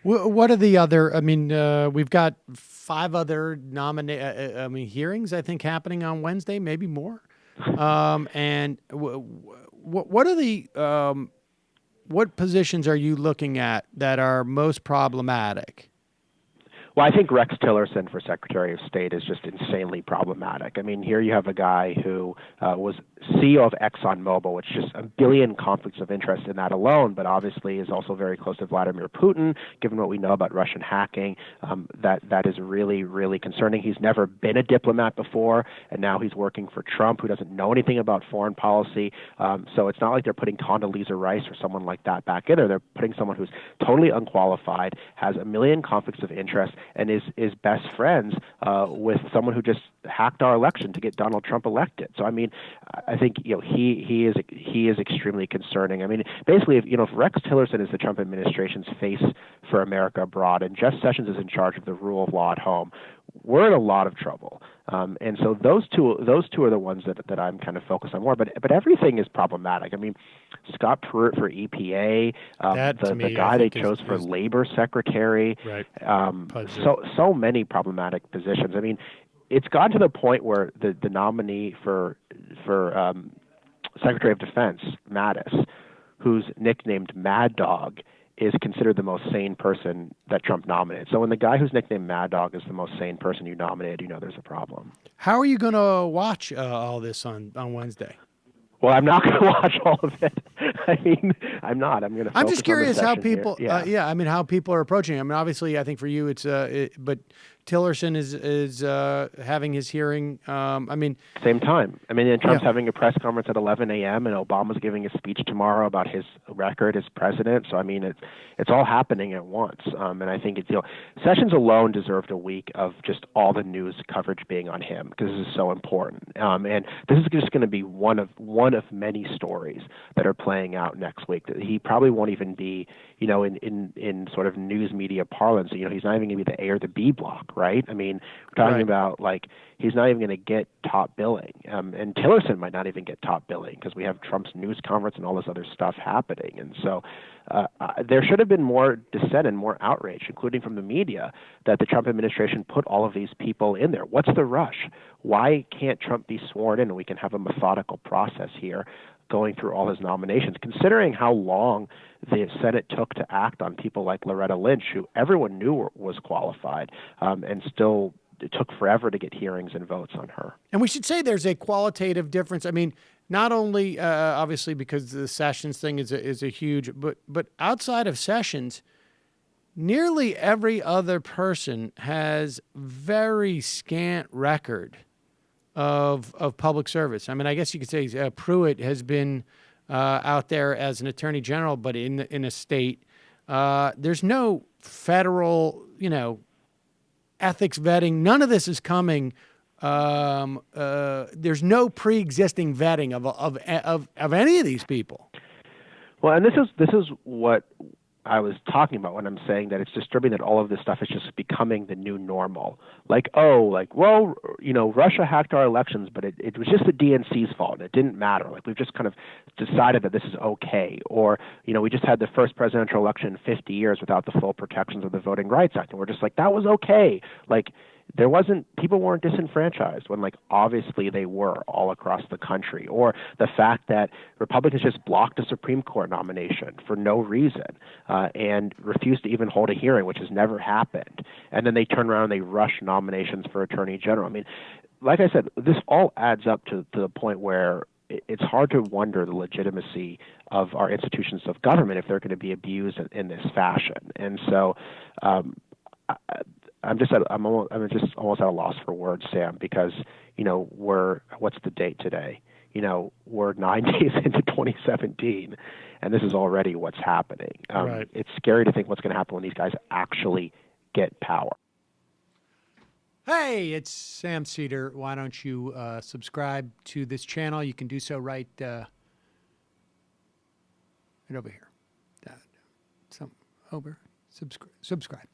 What are the other? I mean, we've got 5 other hearings. I think happening on Wednesday, maybe more. And what are the what positions are you looking at that are most problematic? Well, I think Rex Tillerson for Secretary of State is just insanely problematic. I mean, here you have a guy who was CEO of ExxonMobil, which just a billion conflicts of interest in that alone, but obviously is also very close to Vladimir Putin, given what we know about Russian hacking. That is really, really concerning. He's never been a diplomat before, and now he's working for Trump, who doesn't know anything about foreign policy. So it's not like they're putting Condoleezza Rice or someone like that back in there. They're putting someone who's totally unqualified, has a million conflicts of interest, and is best friends with someone who just hacked our election to get Donald Trump elected. So I mean, I think he is extremely concerning. I mean, basically, if Rex Tillerson is the Trump administration's face for America abroad, and Jeff Sessions is in charge of the rule of law at home, we're in a lot of trouble. And so those two are the ones that I'm kind of focused on more. But everything is problematic. I mean, Scott Pruitt for EPA, the guy they chose for labor secretary, right? So many problematic positions. I mean, it's gotten to the point where the nominee for Secretary of Defense, Mattis, who's nicknamed Mad Dog, is considered the most sane person that Trump nominated. So when the guy who's nicknamed Mad Dog is the most sane person you nominated, there's a problem. How are you going to watch all this on Wednesday? Well, I'm not going to watch all of it. I mean, I'm not. I'm going to. I'm just curious how people. Yeah. I mean, how people are approaching it. I mean, obviously, I think for you, it's. But Tillerson is having his hearing. I mean, same time. I mean, and Trump's having a press conference at 11 a.m. and Obama's giving a speech tomorrow about his record as president. So I mean, it's all happening at once. And I think Sessions alone deserved a week of just all the news coverage being on him because this is so important. And this is just going to be one of many stories that are playing out next week. That he probably won't even be, in sort of news media parlance. He's not even going to be the A or the B block. Right? I mean, we're talking about he's not even going to get top billing. And Tillerson might not even get top billing because we have Trump's news conference and all this other stuff happening. And so there should have been more dissent and more outrage, including from the media, that the Trump administration put all of these people in there. What's the rush? Why can't Trump be sworn in and we can have a methodical process here going through all his nominations, considering how long the Senate took to act on people like Loretta Lynch, who everyone knew was qualified, and still it took forever to get hearings and votes on her. And we should say there's a qualitative difference. I mean, not only obviously because the Sessions thing is a huge, but outside of Sessions, nearly every other person has very scant record of public service. I mean, I guess you could say Pruitt has been out there as an attorney general, but in a state, there's no federal, ethics vetting. None of this is coming. There's no pre-existing vetting of any of these people. Well, and this is what I was talking about when I'm saying that it's disturbing that all of this stuff is just becoming the new normal. Russia hacked our elections, but it was just the DNC's fault, and it didn't matter. We've just kind of decided that this is okay. Or, we just had the first presidential election in 50 years without the full protections of the Voting Rights Act, and we're just like, that was okay. People weren't disenfranchised when obviously they were all across the country. Or the fact that Republicans just blocked a Supreme Court nomination for no reason and refused to even hold a hearing, which has never happened. And then they turn around and they rush nominations for Attorney General. I mean, like I said, this all adds up to the point where it's hard to wonder the legitimacy of our institutions of government if they're going to be abused in this fashion. And so I'm just almost at a loss for words, Sam, because what's the date today? We're 9 days into 2017, and this is already what's happening. Right. It's scary to think what's going to happen when these guys actually get power. Hey, it's Sam Seder. Why don't you subscribe to this channel? You can do so right over here. Subscribe.